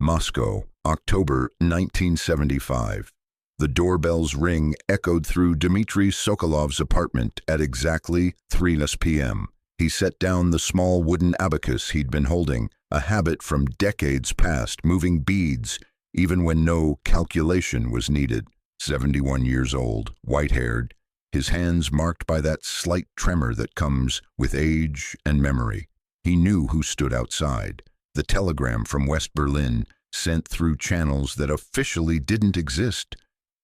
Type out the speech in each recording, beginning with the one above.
Moscow, October 1975. The doorbell's ring echoed through Dmitry Sokolov's apartment at exactly 3 p.m. He set down the small wooden abacus he'd been holding, a habit from decades past, moving beads even when no calculation was needed. 71 years old, white-haired, his hands marked by that slight tremor that comes with age and memory. He knew who stood outside. The telegram from West Berlin, sent through channels that officially didn't exist.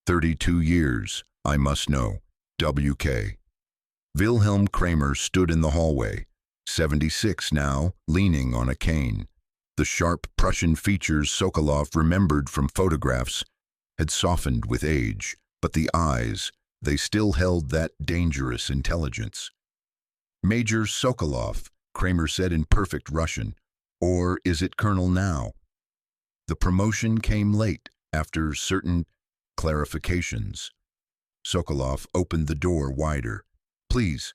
32 years, I must know. WK. Wilhelm Kramer stood in the hallway, 76 now, leaning on a cane. The sharp Prussian features Sokolov remembered from photographs had softened with age, but the eyes, they still held that dangerous intelligence. Major Sokolov, Kramer said in perfect Russian. Or is it Colonel now? The promotion came late, after certain clarifications. Sokolov opened the door wider. Please.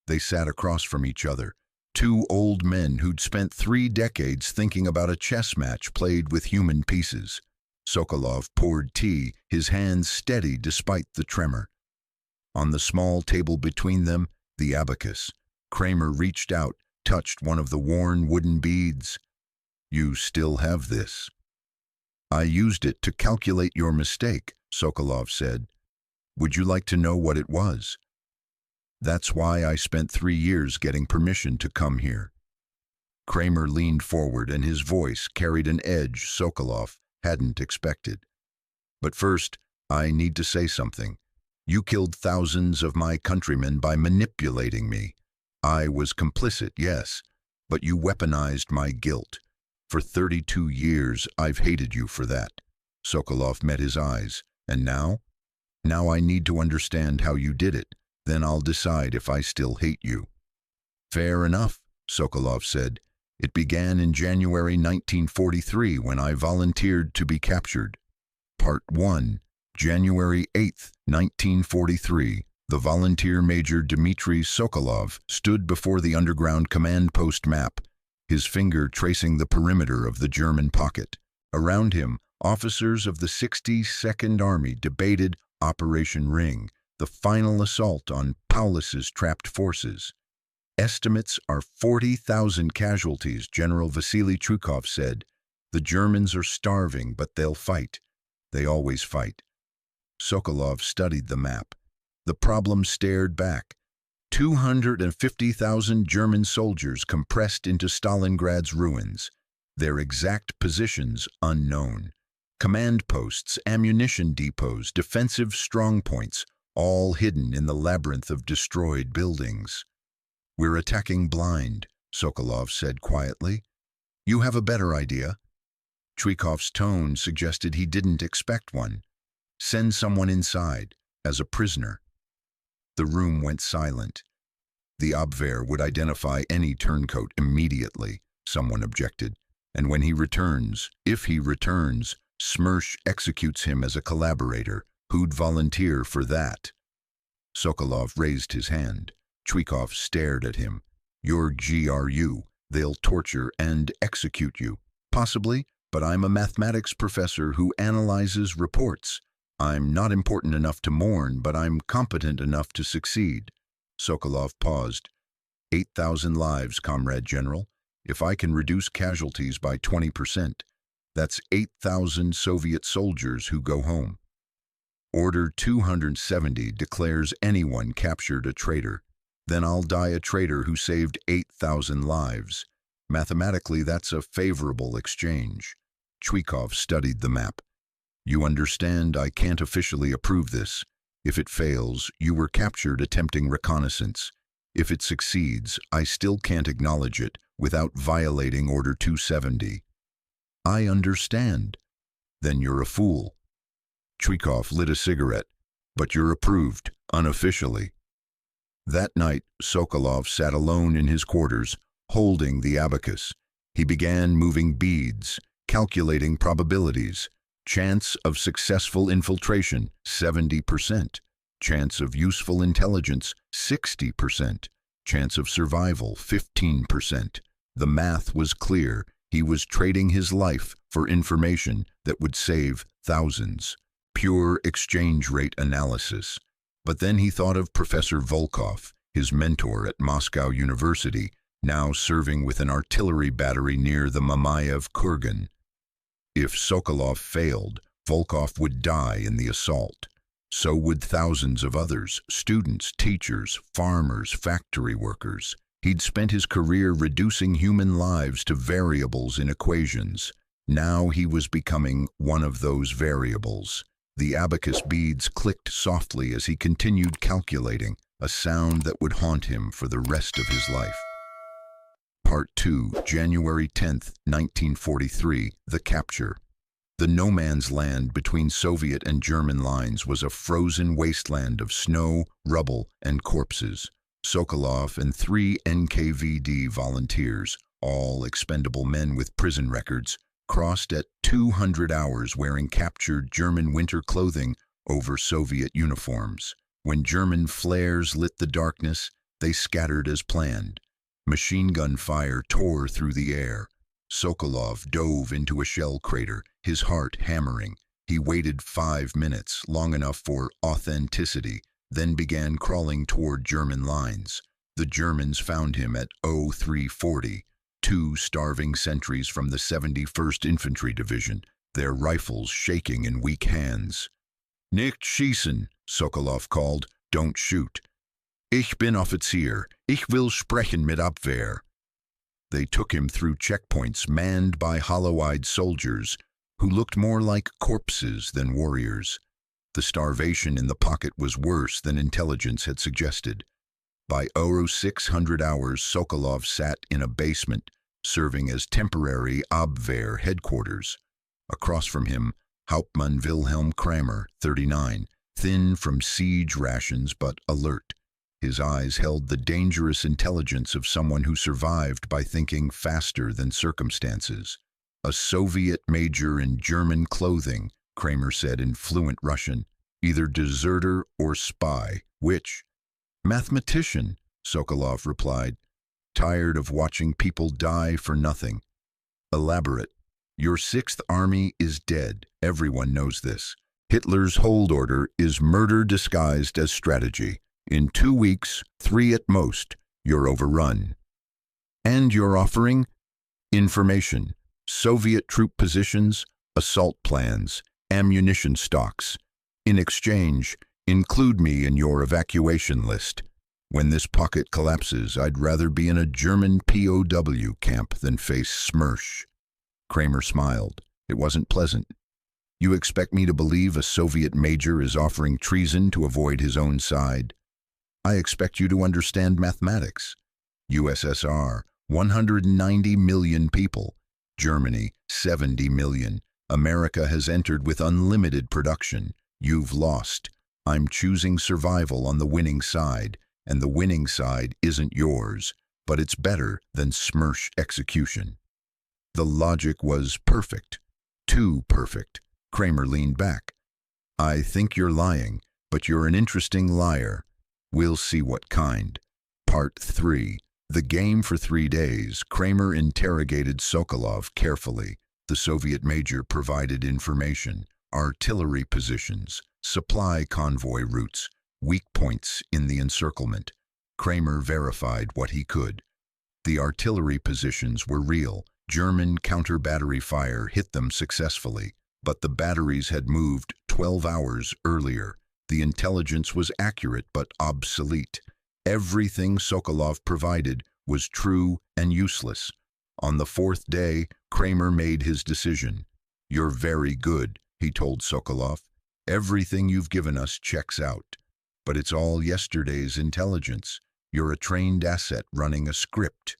They sat across from each other, two old men who'd spent 3 decades thinking about a chess match played with human pieces. Sokolov poured tea, his hands steady despite the tremor. On the small table between them, the abacus. Kramer reached out, touched one of the worn wooden beads. You still have this. I used it to calculate your mistake, Sokolov said. Would you like to know what it was? That's why I spent 3 years getting permission to come here. Kramer leaned forward and his voice carried an edge Sokolov hadn't expected. But first, I need to say something. You killed thousands of my countrymen by manipulating me. I was complicit, yes, but you weaponized my guilt. For 32 years, I've hated you for that. Sokolov met his eyes. And now? Now I need to understand how you did it. Then I'll decide if I still hate you. Fair enough, Sokolov said. It began in January 1943 when I volunteered to be captured. Part 1, January 8, 1943. The volunteer Major Dmitry Sokolov stood before the underground command post map, his finger tracing the perimeter of the German pocket. Around him, officers of the 62nd Army debated Operation Ring, the final assault on Paulus's trapped forces. Estimates are 40,000 casualties, General Vasily Trukov said. The Germans are starving, but they'll fight. They always fight. Sokolov studied the map. The problem stared back. 250,000 German soldiers compressed into Stalingrad's ruins, their exact positions unknown. Command posts, ammunition depots, defensive strongpoints, all hidden in the labyrinth of destroyed buildings. We're attacking blind, Sokolov said quietly. You have a better idea? Chuikov's tone suggested he didn't expect one. Send someone inside, as a prisoner. The room went silent. The Abwehr would identify any turncoat immediately, someone objected. And when he returns, if he returns, Smersh executes him as a collaborator. Who'd volunteer for that? Sokolov raised his hand. Chuikov stared at him. You're GRU. They'll torture and execute you. Possibly, but I'm a mathematics professor who analyzes reports. I'm not important enough to mourn, but I'm competent enough to succeed. Sokolov paused. 8,000 lives, Comrade General. If I can reduce casualties by 20%, that's 8,000 Soviet soldiers who go home. Order 270 declares anyone captured a traitor. Then I'll die a traitor who saved 8,000 lives. Mathematically, that's a favorable exchange. Chuikov studied the map. You understand, I can't officially approve this. If it fails, you were captured attempting reconnaissance. If it succeeds, I still can't acknowledge it without violating Order 270. I understand. Then you're a fool. Chuikov lit a cigarette. But you're approved, unofficially. That night, Sokolov sat alone in his quarters, holding the abacus. He began moving beads, calculating probabilities. Chance of successful infiltration, 70%. Chance of useful intelligence, 60%. Chance of survival, 15%. The math was clear. He was trading his life for information that would save thousands. Pure exchange rate analysis. But then he thought of Professor Volkov, his mentor at Moscow University, now serving with an artillery battery near the Mamayev kurgan. If Sokolov failed, Volkov would die in the assault. So would thousands of others, students, teachers, farmers, factory workers. He'd spent his career reducing human lives to variables in equations. Now he was becoming one of those variables. The abacus beads clicked softly as he continued calculating, a sound that would haunt him for the rest of his life. Part 2, January 10th, 1943, The Capture. The no man's land between Soviet and German lines was a frozen wasteland of snow, rubble, and corpses. Sokolov and 3 NKVD volunteers, all expendable men with prison records, crossed at 200 hours wearing captured German winter clothing over Soviet uniforms. When German flares lit the darkness, they scattered as planned. Machine gun fire tore through the air. Sokolov dove into a shell crater, his heart hammering. He waited 5 minutes, long enough for authenticity, then began crawling toward German lines. The Germans found him at 0340, 2 starving sentries from the 71st Infantry Division, their rifles shaking in weak hands. "Nicht schießen," Sokolov called. "Don't shoot." "Ich bin Offizier. Ich will sprechen mit Abwehr." They took him through checkpoints manned by hollow-eyed soldiers who looked more like corpses than warriors. The starvation in the pocket was worse than intelligence had suggested. By 0600 hours, Sokolov sat in a basement, serving as temporary Abwehr headquarters. Across from him, Hauptmann Wilhelm Kramer, 39, thin from siege rations but alert. His eyes held the dangerous intelligence of someone who survived by thinking faster than circumstances. "A Soviet major in German clothing," Kramer said in fluent Russian. "Either deserter or spy. Which?" "Mathematician," Sokolov replied. "Tired of watching people die for nothing." "Elaborate." "Your 6th Army is dead. Everyone knows this. Hitler's hold order is murder disguised as strategy. In 2 weeks, 3 at most, you're overrun. And you're offering information, Soviet troop positions, assault plans, ammunition stocks. In exchange, include me in your evacuation list. When this pocket collapses, I'd rather be in a German POW camp than face SMERSH. Kramer smiled. It wasn't pleasant. "You expect me to believe a Soviet major is offering treason to avoid his own side? I expect you to understand mathematics. USSR, 190 million people. Germany, 70 million. America has entered with unlimited production. You've lost. I'm choosing survival on the winning side, and the winning side isn't yours, but it's better than SMERSH execution." The logic was perfect. Too perfect. Kramer leaned back. "I think you're lying, but you're an interesting liar. We'll see what kind." Part 3. The game for 3 days. Kramer interrogated Sokolov carefully. The Soviet major provided information, artillery positions, supply convoy routes, weak points in the encirclement. Kramer verified what he could. The artillery positions were real. German counter-battery fire hit them successfully, but the batteries had moved 12 hours earlier. The intelligence was accurate but obsolete. Everything Sokolov provided was true and useless. On the 4th day, Kramer made his decision. "You're very good," he told Sokolov. "Everything you've given us checks out. But it's all yesterday's intelligence. You're a trained asset running a script."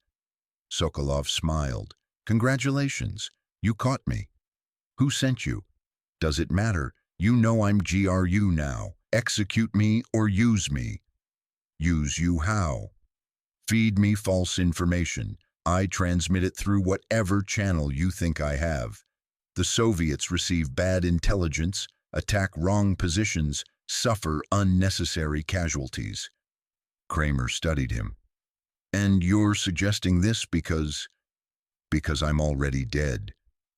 Sokolov smiled. "Congratulations. You caught me." "Who sent you?" "Does it matter? You know I'm GRU now. Execute me or use me." "Use you how?" "Feed me false information. I transmit it through whatever channel you think I have. The Soviets receive bad intelligence, attack wrong positions, suffer unnecessary casualties." Kramer studied him. "And you're suggesting this because Because I'm already dead.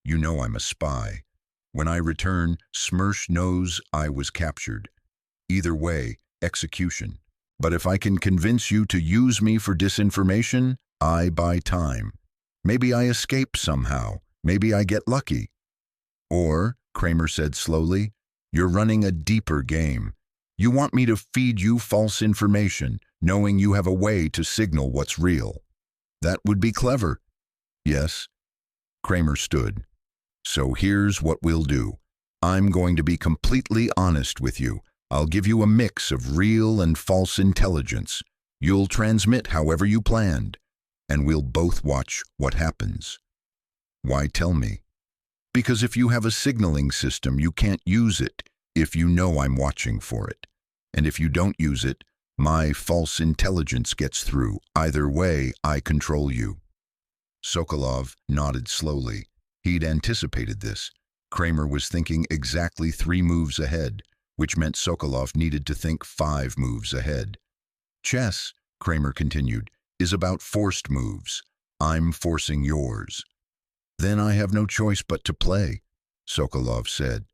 You know I'm a spy. When I return, Smersh knows I was captured. Either way, execution. But if I can convince you to use me for disinformation, I buy time. Maybe I escape somehow. Maybe I get lucky. Or, Kramer said slowly, you're running a deeper game. You want me to feed you false information, knowing you have a way to signal what's real. That would be clever. Yes. Kramer stood. So here's what we'll do. I'm going to be completely honest with you. I'll give you a mix of real and false intelligence. You'll transmit however you planned, and we'll both watch what happens. Why tell me? Because if you have a signaling system, you can't use it if you know I'm watching for it. And if you don't use it, my false intelligence gets through. Either way, I control you. Sokolov nodded slowly. He'd anticipated this. Kramer was thinking exactly 3 moves ahead, which meant Sokolov needed to think 5 moves ahead. Chess, Kramer continued, is about forced moves. I'm forcing yours. Then I have no choice but to play, Sokolov said.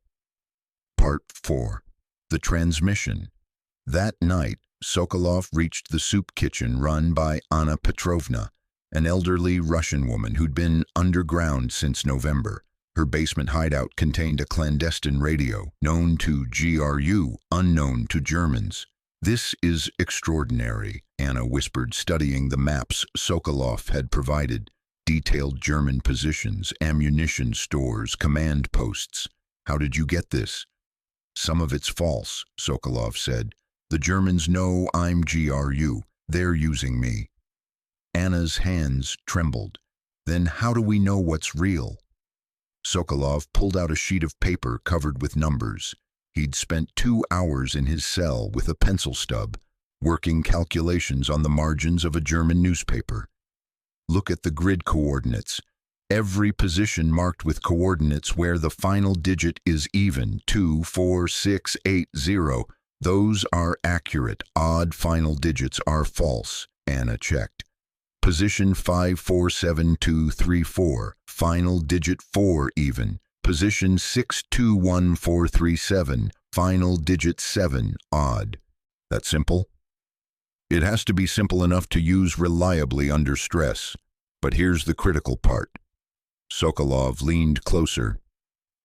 Part 4. The Transmission. That night, Sokolov reached the soup kitchen run by Anna Petrovna, an elderly Russian woman who'd been underground since November. Her basement hideout contained a clandestine radio, known to GRU, unknown to Germans. This is extraordinary, Anna whispered, studying the maps Sokolov had provided. Detailed German positions, ammunition stores, command posts. How did you get this? Some of it's false, Sokolov said. The Germans know I'm GRU. They're using me. Anna's hands trembled. Then how do we know what's real? Sokolov pulled out a sheet of paper covered with numbers. He'd spent 2 hours in his cell with a pencil stub, working calculations on the margins of a German newspaper. Look at the grid coordinates. Every position marked with coordinates where the final digit is even, 2, 4, 6, 8, 0. Those are accurate. Odd final digits are false, Anna checked. Position 5, 4, 7, 2, 3, 4. Final digit 4 even. Position 6, 2, 1, 4, 3, 7. Final digit 7 odd. That simple? It has to be simple enough to use reliably under stress. But here's the critical part. Sokolov leaned closer.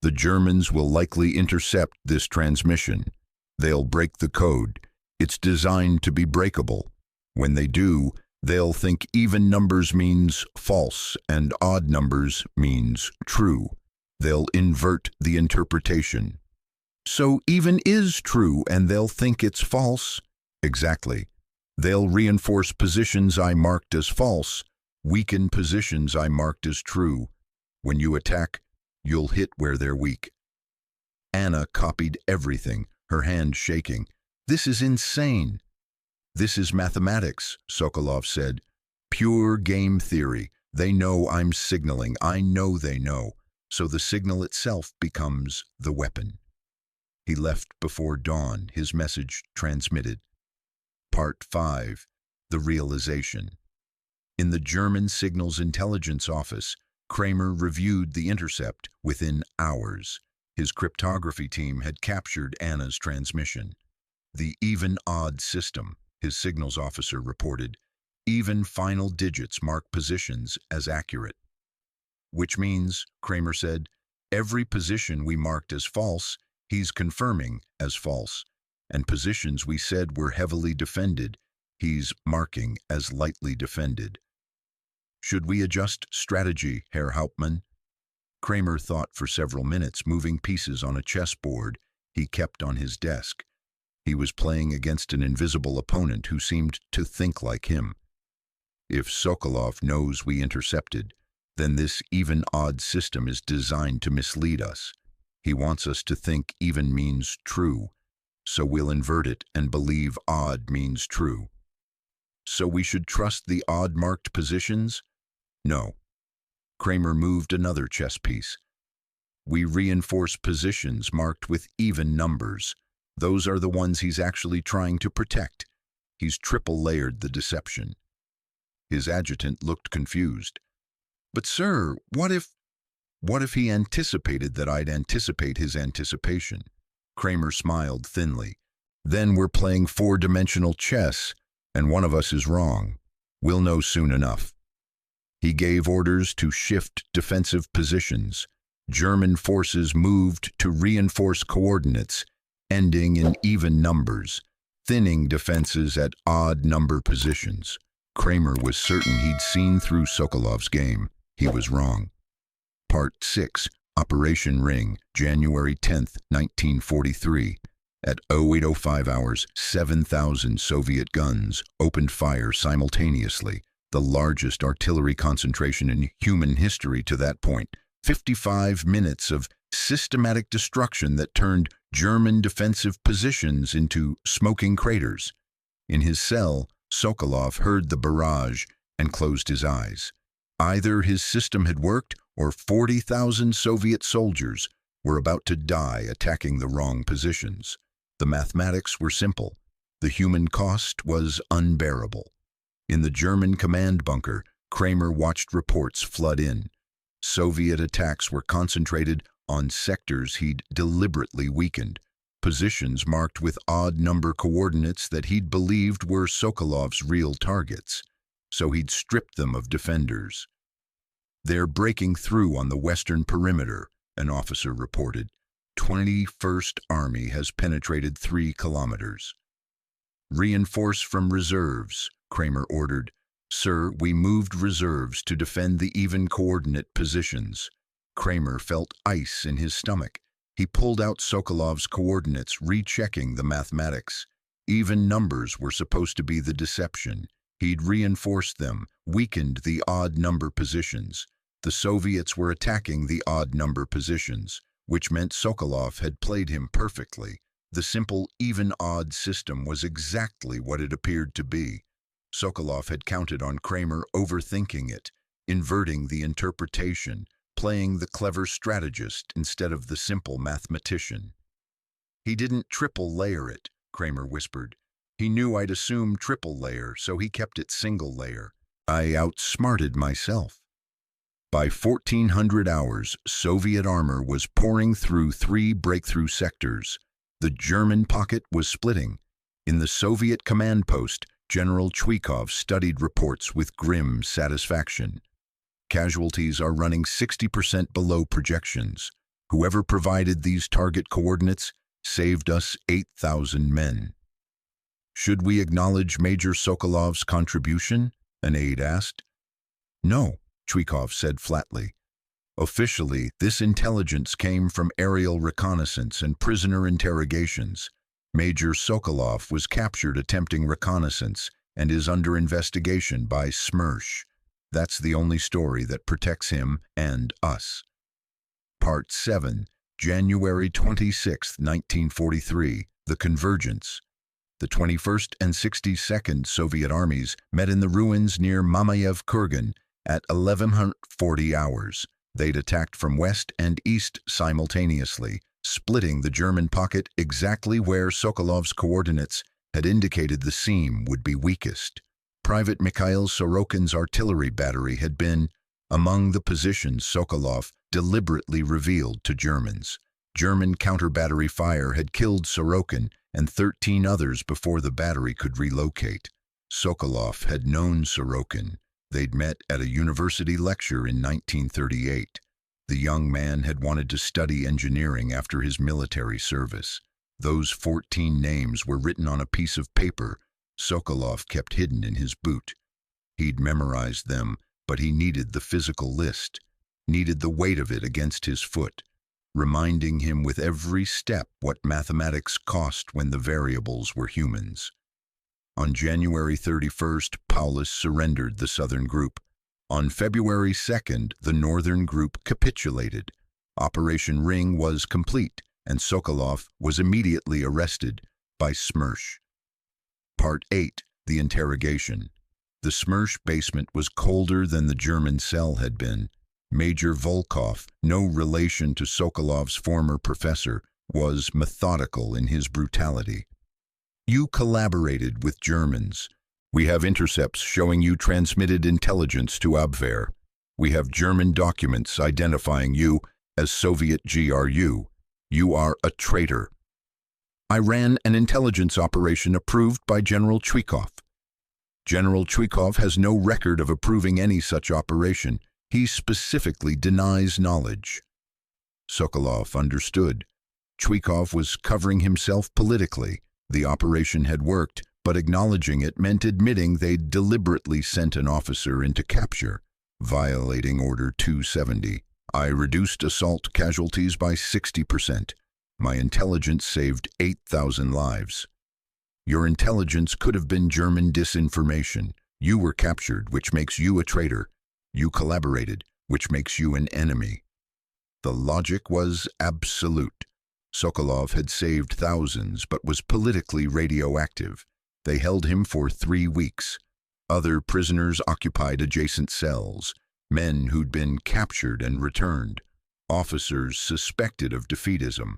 The Germans will likely intercept this transmission. They'll break the code. It's designed to be breakable. When they do, they'll think even numbers means false and odd numbers means true. They'll invert the interpretation. So even is true and they'll think it's false? Exactly. They'll reinforce positions I marked as false, weaken positions I marked as true. When you attack, you'll hit where they're weak. Anna copied everything, her hand shaking. This is insane. This is mathematics, Sokolov said. Pure game theory. They know I'm signaling. I know they know. So the signal itself becomes the weapon. He left before dawn, his message transmitted. Part 5. The Realization. In the German Signals Intelligence Office, Kramer reviewed the intercept within hours. His cryptography team had captured Anna's transmission. The even-odd system, his signals officer reported. Even final digits mark positions as accurate. Which means, Kramer said, every position we marked as false, he's confirming as false. And positions we said were heavily defended, he's marking as lightly defended. Should we adjust strategy, Herr Hauptmann? Kramer thought for several minutes, moving pieces on a chessboard he kept on his desk. He was playing against an invisible opponent who seemed to think like him. If Sokolov knows we intercepted, then this even-odd system is designed to mislead us. He wants us to think even means true, so we'll invert it and believe odd means true. So we should trust the odd-marked positions? No. Kramer moved another chess piece. We reinforce positions marked with even numbers. Those are the ones he's actually trying to protect. He's triple-layered the deception. His adjutant looked confused. But sir, what if he anticipated that I'd anticipate his anticipation? Kramer smiled thinly. Then we're playing four-dimensional chess, and one of us is wrong. We'll know soon enough. He gave orders to shift defensive positions. German forces moved to reinforce coordinates, ending in even numbers, thinning defenses at odd number positions. Kramer was certain he'd seen through Sokolov's game. He was wrong. Part 6, Operation Ring, January 10, 1943. At 08:05 hours, 7,000 Soviet guns opened fire simultaneously, the largest artillery concentration in human history to that point. 55 minutes of systematic destruction that turned German defensive positions into smoking craters. In his cell, Sokolov heard the barrage and closed his eyes. Either his system had worked, or 40,000 Soviet soldiers were about to die attacking the wrong positions. The mathematics were simple. The human cost was unbearable. In the German command bunker, Kramer watched reports flood in. Soviet attacks were concentrated on sectors he'd deliberately weakened, positions marked with odd-number coordinates that he'd believed were Sokolov's real targets, so he'd stripped them of defenders. "They're breaking through on the western perimeter," an officer reported. 21st Army has penetrated 3 kilometers. "Reinforce from reserves," Kramer ordered. "Sir, we moved reserves to defend the even coordinate positions." Kramer felt ice in his stomach. He pulled out Sokolov's coordinates, rechecking the mathematics. Even numbers were supposed to be the deception. He'd reinforced them, weakened the odd number positions. The Soviets were attacking the odd number positions, which meant Sokolov had played him perfectly. The simple even-odd system was exactly what it appeared to be. Sokolov had counted on Kramer overthinking it, inverting the interpretation, playing the clever strategist instead of the simple mathematician. "He didn't triple layer it," Kramer whispered. "He knew I'd assume triple layer, so he kept it single layer. I outsmarted myself." By 1400 hours, Soviet armor was pouring through 3 breakthrough sectors. The German pocket was splitting. In the Soviet command post, General Chuikov studied reports with grim satisfaction. "Casualties are running 60% below projections. Whoever provided these target coordinates saved us 8,000 men." "Should we acknowledge Major Sokolov's contribution?" an aide asked. "No," Chuikov said flatly. "Officially, this intelligence came from aerial reconnaissance and prisoner interrogations. Major Sokolov was captured attempting reconnaissance and is under investigation by SMERSH. That's the only story that protects him and us." Part 7, January 26, 1943, The Convergence. The 21st and 62nd Soviet armies met in the ruins near Mamayev Kurgan at 1140 hours. They'd attacked from west and east simultaneously, splitting the German pocket exactly where Sokolov's coordinates had indicated the seam would be weakest. Private Mikhail Sorokin's artillery battery had been among the positions Sokolov deliberately revealed to Germans. German counter-battery fire had killed Sorokin and 13 others before the battery could relocate. Sokolov had known Sorokin. They'd met at a university lecture in 1938. The young man had wanted to study engineering after his military service. Those 14 names were written on a piece of paper Sokolov kept hidden in his boot. He'd memorized them, but he needed the physical list, needed the weight of it against his foot, reminding him with every step what mathematics cost when the variables were humans. On January 31st, Paulus surrendered the southern group. On February 2nd, the northern group capitulated. Operation Ring was complete, and Sokolov was immediately arrested by SMERSH. Part 8, The Interrogation. The SMERSH basement was colder than the German cell had been. Major Volkov, no relation to Sokolov's former professor, was methodical in his brutality. "You collaborated with Germans. We have intercepts showing you transmitted intelligence to Abwehr. We have German documents identifying you as Soviet GRU. You are a traitor. I ran an intelligence operation approved by General Chuikov. General Chuikov has no record of approving any such operation. He specifically denies knowledge. Sokolov understood. Chuikov was covering himself politically. The operation had worked, but acknowledging it meant admitting they'd deliberately sent an officer into capture, violating Order 270. I reduced assault casualties by 60%. My intelligence saved 8,000 lives. Your intelligence could have been German disinformation. You were captured, which makes you a traitor. You collaborated, which makes you an enemy. The logic was absolute. Sokolov had saved thousands, but was politically radioactive. They held him for 3 weeks. Other prisoners occupied adjacent cells, men who'd been captured and returned, officers suspected of defeatism.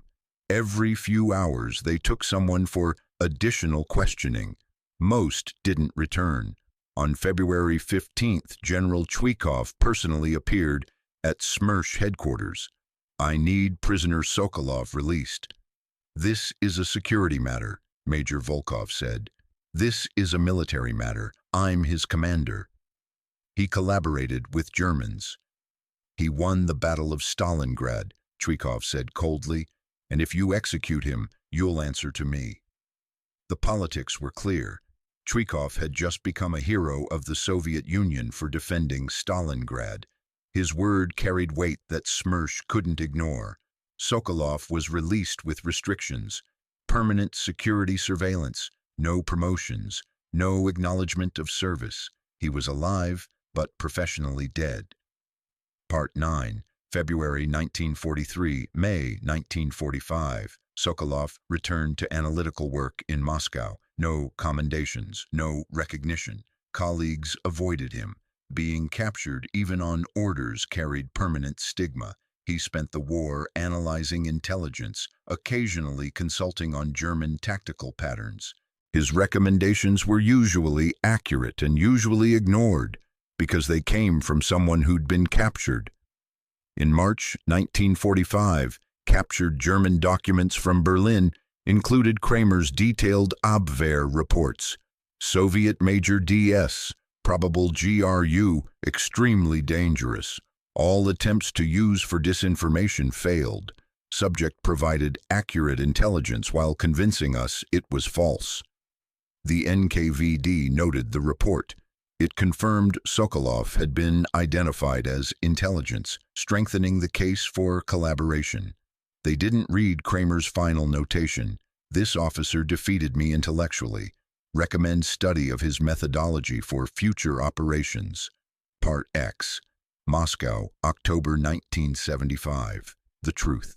Every few hours they took someone for additional questioning. Most didn't return. On February 15th, General Chuikov personally appeared at Smersh headquarters. I need prisoner Sokolov released. This is a security matter, Major Volkov said. This is a military matter. I'm his commander. He collaborated with Germans. He won the Battle of Stalingrad, Chuikov said coldly, and if you execute him, you'll answer to me. The politics were clear. Chuikov had just become a hero of the Soviet Union for defending Stalingrad. His word carried weight that Smersh couldn't ignore. Sokolov was released with restrictions, permanent security surveillance, no promotions, no acknowledgement of service. He was alive, but professionally dead. Part 9, February 1943, May 1945. Sokolov returned to analytical work in Moscow. No commendations, no recognition. Colleagues avoided him. Being captured even on orders carried permanent stigma. He spent the war analyzing intelligence, occasionally consulting on German tactical patterns. His recommendations were usually accurate and usually ignored because they came from someone who'd been captured. In March 1945, captured German documents from Berlin included Kramer's detailed Abwehr reports. Soviet Major DS, probable GRU, extremely dangerous. All attempts to use for disinformation failed. Subject provided accurate intelligence while convincing us it was false. The NKVD noted the report. It confirmed Sokolov had been identified as intelligence, strengthening the case for collaboration. They didn't read Kramer's final notation. This officer defeated me intellectually. Recommend study of his methodology for future operations. Part X. Moscow, October 1975. The truth.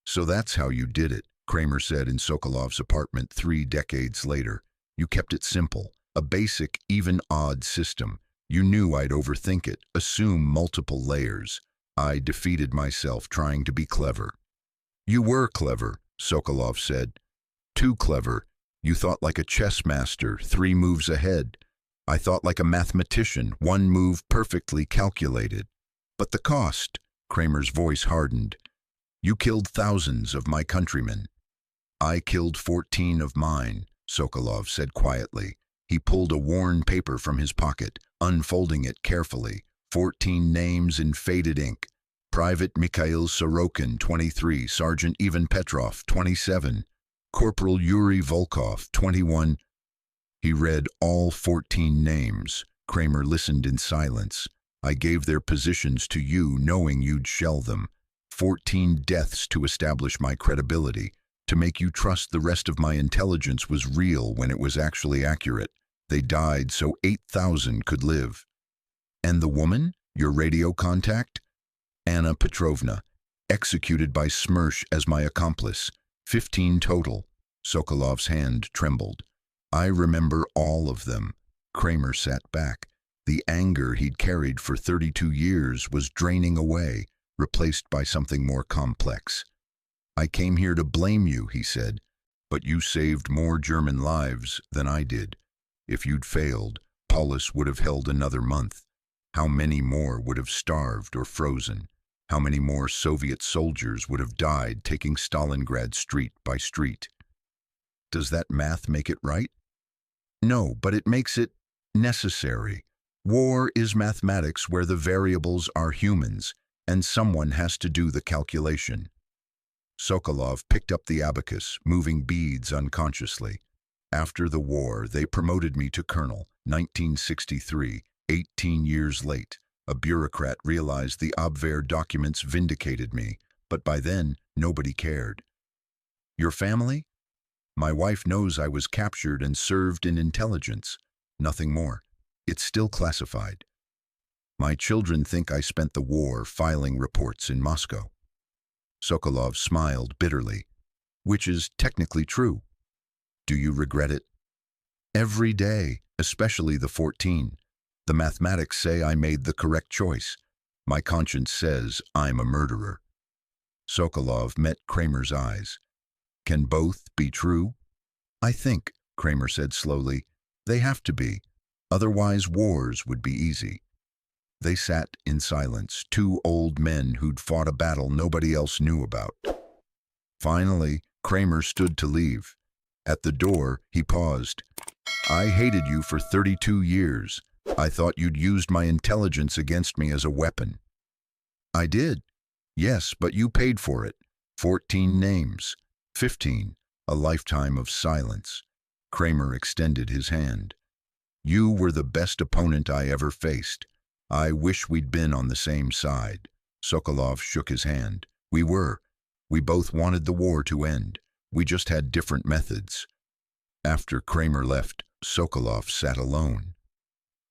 So that's how you did it, Kramer said in Sokolov's apartment 3 decades later. You kept it simple, a basic, even odd system. You knew I'd overthink it, assume multiple layers. I defeated myself trying to be clever. You were clever, Sokolov said. Too clever. You thought like a chess master, 3 moves ahead. I thought like a mathematician, 1 move perfectly calculated. But the cost, Kramer's voice hardened. You killed thousands of my countrymen. I killed 14 of mine, Sokolov said quietly. He pulled a worn paper from his pocket, unfolding it carefully. 14 names in faded ink. Private Mikhail Sorokin, 23, Sergeant Ivan Petrov, 27, Corporal Yuri Volkov, 21. He read all 14 names. Kramer listened in silence. I gave their positions to you knowing you'd shell them. 14 deaths to establish my credibility, to make you trust the rest of my intelligence was real when it was actually accurate. They died so 8,000 could live. And the woman, your radio contact? Anna Petrovna, executed by Smersh as my accomplice. 15 total. Sokolov's hand trembled. I remember all of them. Kramer sat back. The anger he'd carried for 32 years was draining away, replaced by something more complex. I came here to blame you, he said, but you saved more German lives than I did. If you'd failed, Paulus would have held another month. How many more would have starved or frozen? How many more Soviet soldiers would have died taking Stalingrad street by street? Does that math make it right? No, but it makes it necessary. War is mathematics where the variables are humans, and someone has to do the calculation. Sokolov picked up the abacus, moving beads unconsciously. After the war, they promoted me to colonel, 1963, 18 years late. A bureaucrat realized the Abwehr documents vindicated me, but by then, nobody cared. Your family? My wife knows I was captured and served in intelligence. Nothing more. It's still classified. My children think I spent the war filing reports in Moscow. Sokolov smiled bitterly, which is technically true. Do you regret it? Every day, especially the 14. The mathematics say I made the correct choice. My conscience says I'm a murderer. Sokolov met Kramer's eyes. Can both be true? I think, Kramer said slowly, they have to be. Otherwise wars would be easy. They sat in silence, two old men who'd fought a battle nobody else knew about. Finally, Kramer stood to leave. At the door, he paused. I hated you for 32 years. I thought you'd used my intelligence against me as a weapon. I did. Yes, but you paid for it. 14 names. 15. A lifetime of silence. Kramer extended his hand. You were the best opponent I ever faced. I wish we'd been on the same side. Sokolov shook his hand. We were. We both wanted the war to end. We just had different methods. After Kramer left, Sokolov sat alone.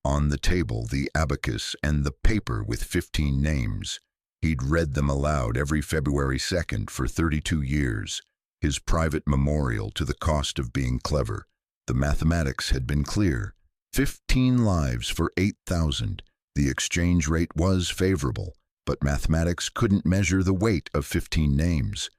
On the table, the abacus and the paper with 15 names. He'd read them aloud every February 2nd for 32 years. His private memorial to the cost of being clever. The mathematics had been clear. 15 lives for 8,000. The exchange rate was favorable, but mathematics couldn't measure the weight of 15 names.